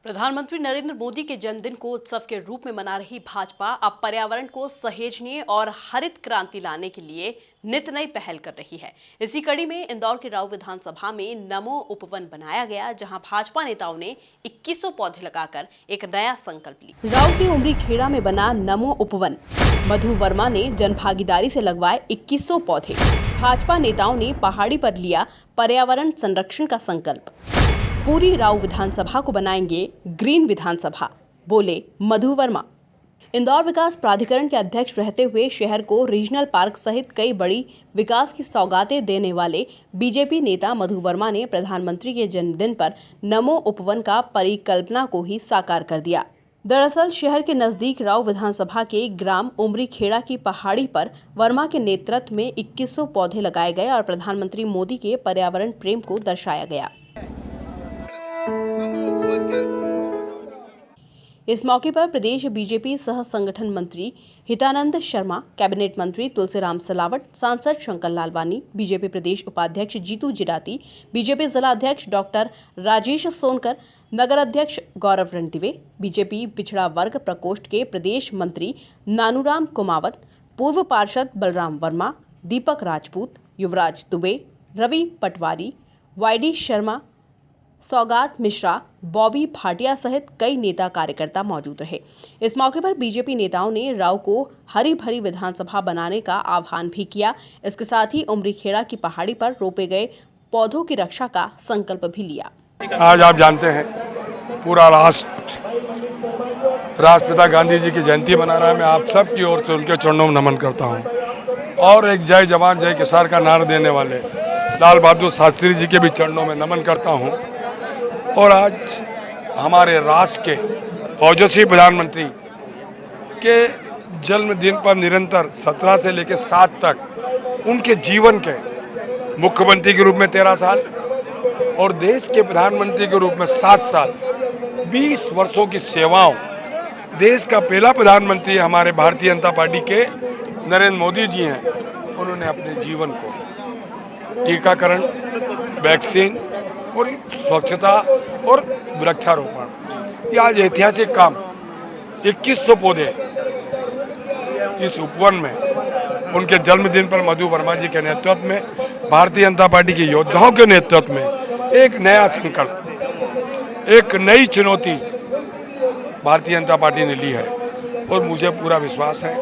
प्रधानमंत्री नरेंद्र मोदी के जन्मदिन को उत्सव के रूप में मना रही भाजपा अब पर्यावरण को सहेजने और हरित क्रांति लाने के लिए नित नई पहल कर रही है। इसी कड़ी में इंदौर के राऊ विधानसभा में नमो उपवन बनाया गया, जहां भाजपा नेताओं ने 2100 पौधे लगाकर एक नया संकल्प लिया। राऊ की उमरी खेड़ा में बना नमो उपवन, मधु वर्मा ने जनभागीदारी से लगवाए 2100 पौधे। भाजपा नेताओं ने पहाड़ी पर लिया पर्यावरण संरक्षण का संकल्प। पूरी राऊ विधानसभा को बनाएंगे ग्रीन विधानसभा, बोले मधु वर्मा। इंदौर विकास प्राधिकरण के अध्यक्ष रहते हुए शहर को रीजनल पार्क सहित कई बड़ी विकास की सौगातें देने वाले बीजेपी नेता मधु वर्मा ने प्रधानमंत्री के जन्मदिन पर नमो उपवन का परिकल्पना को ही साकार कर दिया। दरअसल शहर के नजदीक राऊ विधानसभा के ग्राम उमरी खेड़ा की पहाड़ी पर वर्मा के नेतृत्व में 2100 पौधे लगाए गए और प्रधानमंत्री मोदी के पर्यावरण प्रेम को दर्शाया गया। इस मौके पर प्रदेश बीजेपी सह संगठन मंत्री हितानंद शर्मा, कैबिनेट मंत्री तुलसीराम सिलावट, सांसद शंकर लालवानी, बीजेपी प्रदेश उपाध्यक्ष जीतू जिराती, बीजेपी जिला अध्यक्ष डॉक्टर राजेश सोनकर, नगर अध्यक्ष गौरव रणदिवे, बीजेपी पिछड़ा वर्ग प्रकोष्ठ के प्रदेश मंत्री नानूराम कुमावत, पूर्व पार्षद बलराम वर्मा, दीपक राजपूत, युवराज दुबे, रवि पटवारी, वाईडी शर्मा, सौगात मिश्रा, बॉबी भाटिया सहित कई नेता कार्यकर्ता मौजूद रहे। इस मौके पर बीजेपी नेताओं ने राऊ को हरी भरी विधानसभा बनाने का आह्वान भी किया। इसके साथ ही उमरी खेड़ा की पहाड़ी पर रोपे गए पौधों की रक्षा का संकल्प भी लिया। आज आप जानते हैं पूरा राष्ट्रपिता गांधी जी की जयंती मना रहा है। मैं आप सब की ओर से उनके चरणों में नमन करता हूं और एक जय जवान जय किसान का नारा देने वाले लाल बहादुर शास्त्री जी के भी चरणों में नमन करता हूं। और आज हमारे राष्ट्र के ओजस्वी प्रधानमंत्री के जन्मदिन पर निरंतर 17 से लेकर 7 तक उनके जीवन के मुख्यमंत्री के रूप में 13 साल और देश के प्रधानमंत्री के रूप में 7 साल 20 वर्षों की सेवाओं, देश का पहला प्रधानमंत्री हमारे भारतीय जनता पार्टी के नरेंद्र मोदी जी हैं। उन्होंने अपने जीवन को टीकाकरण, वैक्सीन और स्वच्छता और वृक्षारोपण, ये आज ऐतिहासिक काम 2100 पौधे इस उपवन में उनके जन्मदिन पर मधु वर्मा जी के नेतृत्व में, भारतीय जनता पार्टी के योद्धाओं के नेतृत्व में एक नया संकल्प, एक नई चुनौती भारतीय जनता पार्टी ने ली है। और मुझे पूरा विश्वास है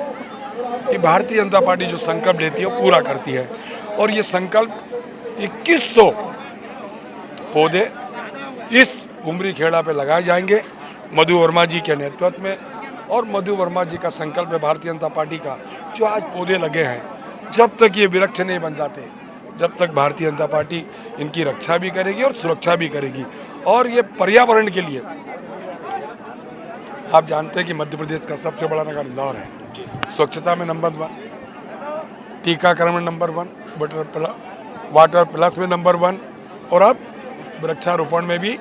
कि भारतीय जनता पार्टी जो संकल्प लेती है वो पूरा करती है। और ये संकल्प 2100 पौधे इस उमरी खेड़ा पे लगाए जाएंगे मधु वर्मा जी के नेतृत्व में। और मधु वर्मा जी का संकल्प है भारतीय जनता पार्टी का, जो आज पौधे लगे हैं, जब तक ये वृक्ष नहीं बन जाते, जब तक भारतीय जनता पार्टी इनकी रक्षा भी करेगी और सुरक्षा भी करेगी। और ये पर्यावरण के लिए, आप जानते हैं कि मध्य प्रदेश का सबसे बड़ा नगर इंदौर है। स्वच्छता में नंबर 1, टीकाकरण में नंबर 1, वाटर प्लस में नंबर 1 और अब वृक्षारोपण में भी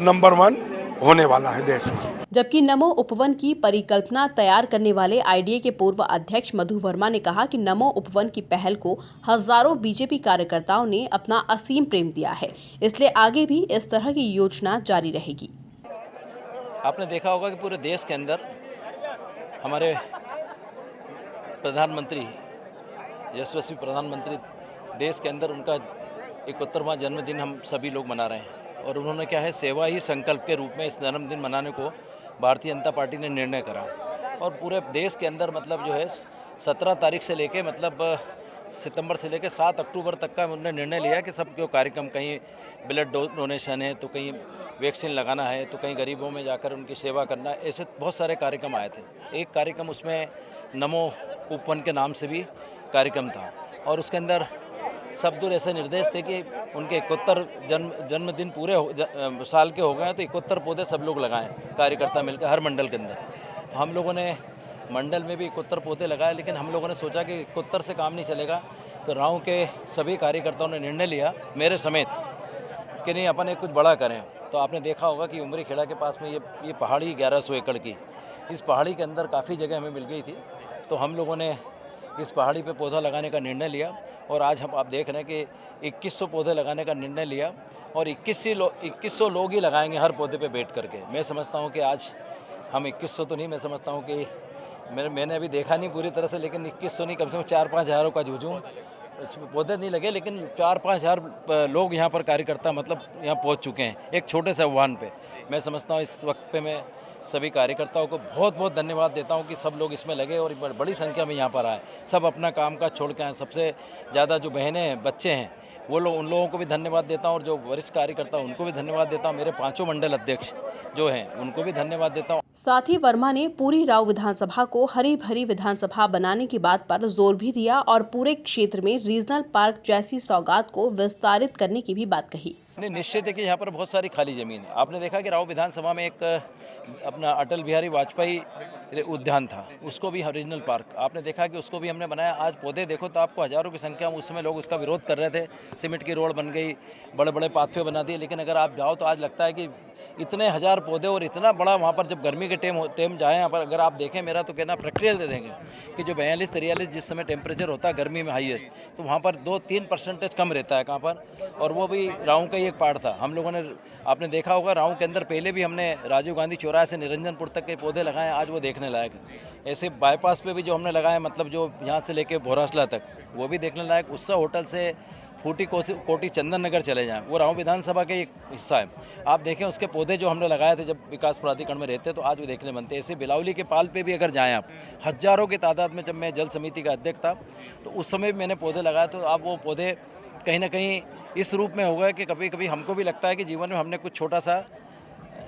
नंबर 1 होने वाला है देश में। जबकि नमो उपवन की परिकल्पना तैयार करने वाले आईडीए के पूर्व अध्यक्ष मधु वर्मा ने कहा कि नमो उपवन की पहल को हजारों बीजेपी कार्यकर्ताओं ने अपना असीम प्रेम दिया है, इसलिए आगे भी इस तरह की योजना जारी रहेगी। आपने देखा होगा कि पूरे देश के अंदर हमारे प्रधानमंत्री, यशस्वी प्रधानमंत्री, देश के अंदर उनका 71वां जन्मदिन हम सभी लोग मना रहे हैं। और उन्होंने क्या है, सेवा ही संकल्प के रूप में इस जन्मदिन मनाने को भारतीय जनता पार्टी ने निर्णय करा। और पूरे देश के अंदर मतलब जो है 17 तारीख से लेके मतलब सितंबर से लेके 7 अक्टूबर तक का उन्होंने निर्णय लिया कि सब जो कार्यक्रम, कहीं ब्लड डोनेशन है तो कहीं वैक्सीन लगाना है तो कहीं गरीबों में जाकर उनकी सेवा करना है, ऐसे बहुत सारे कार्यक्रम आए थे। एक कार्यक्रम उसमें नमो उपवन के नाम से भी कार्यक्रम था और उसके अंदर सब दूर ऐसे निर्देश थे कि उनके 71 जन्मदिन पूरे साल के हो गए हैं तो 71 पौधे सब लोग लगाएं, कार्यकर्ता मिलकर हर मंडल के अंदर। तो हम लोगों ने मंडल में भी 71 पौधे लगाए, लेकिन हम लोगों ने सोचा कि 71 से काम नहीं चलेगा। तो राऊ के सभी कार्यकर्ताओं ने निर्णय लिया, मेरे समेत, कि नहीं अपन एक कुछ बड़ा करें। तो आपने देखा होगा कि उमरी खेड़ा के पास में ये पहाड़ी 1100 एकड़ की, इस पहाड़ी के अंदर काफ़ी जगह हमें मिल गई थी। तो हम लोगों ने इस पहाड़ी पे पौधा लगाने का निर्णय लिया और आज हम आप देख रहे हैं कि 2100 पौधे लगाने का निर्णय लिया और 2100 लोग ही लगाएंगे हर पौधे पे बैठ करके। मैं समझता हूँ कि आज हम 2100 तो नहीं, मैं समझता हूँ कि मैंने अभी देखा नहीं पूरी तरह से, लेकिन 2100 नहीं, कम से कम 4-5 हज़ारों का जूझूँ। इसमें पौधे नहीं लगे, लेकिन 4-5 हज़ार लोग यहाँ पर कार्यकर्ता मतलब यहाँ पहुँच चुके हैं एक छोटे से आह्वान पे। मैं समझता हूँ इस वक्त पे मैं सभी कार्यकर्ताओं को बहुत बहुत धन्यवाद देता हूँ कि सब लोग इसमें लगे और बड़ी संख्या में यहाँ पर आए, सब अपना काम काज छोड़ के आए। सबसे ज़्यादा जो बहनें हैं, बच्चे हैं, वो लोग, उन लोगों को भी धन्यवाद देता हूँ और जो वरिष्ठ कार्यकर्ता उनको भी धन्यवाद देता हूँ। मेरे 5 मंडल अध्यक्ष जो हैं उनको भी धन्यवाद देता हूँ। साथ ही वर्मा ने पूरी राव विधानसभा को हरी भरी विधानसभा बनाने की बात पर जोर भी दिया और पूरे क्षेत्र में रीजनल पार्क जैसी सौगात को विस्तारित करने की भी बात कही। नहीं, निश्चित है कि यहाँ पर बहुत सारी खाली ज़मीन है। आपने देखा कि राव विधानसभा में एक अपना अटल बिहारी वाजपेयी उद्यान था, उसको भी रीजनल पार्क आपने देखा कि उसको भी हमने बनाया। आज पौधे देखो तो आपको हज़ारों की संख्या में, उस समय लोग उसका विरोध कर रहे थे, सीमेंट की रोड बन गई, बड़े बड़े पाथवे बना दिए, लेकिन अगर आप जाओ तो आज लगता है कि इतने हज़ार पौधे और इतना बड़ा वहाँ पर जब गर्मी के टाइम जाएँ यहाँ पर, अगर आप देखें, मेरा तो कहना प्रक्रिया दे देंगे कि जो 42-43 जिस समय टेम्परेचर होता है गर्मी में हाईएस्ट, तो वहाँ पर 2-3% कम रहता है कहाँ पर, और वो भी राव का ही एक पार्ट था। हम लोगों ने, आपने देखा होगा राव के अंदर पहले भी हमने राजीव गांधी चौराहे से निरंजनपुर तक के पौधे लगाए, आज वो देखने लायक है। ऐसे बाईपास पे भी जो हमने लगाए, मतलब जो यहाँ से लेके भोरासला तक, वो भी देखने लायक। उत्सव होटल से फूटी कोटी चंदन नगर चले जाएं, वो राव विधानसभा के एक हिस्सा है। आप देखें उसके पौधे जो हमने लगाए थे जब विकास प्राधिकरण में रहते, तो आज वो देखने बनते हैं। ऐसे बिलावली के पाल पे भी अगर जाएं आप, हज़ारों की तादाद में, जब मैं जल समिति का अध्यक्ष था तो उस समय भी मैंने पौधे लगाए, तो आप वो पौधे कहीं ना कहीं इस रूप में होगा कि कभी कभी हमको भी लगता है कि जीवन में हमने कुछ छोटा सा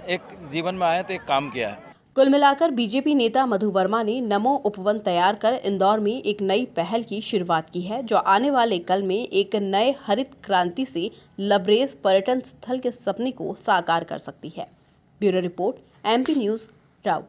एक जीवन में आए तो एक काम किया है। कुल मिलाकर बीजेपी नेता मधु वर्मा ने नमो उपवन तैयार कर इंदौर में एक नई पहल की शुरुआत की है, जो आने वाले कल में एक नए हरित क्रांति से लबरेज पर्यटन स्थल के सपने को साकार कर सकती है। Bureau report, MP news, Rao.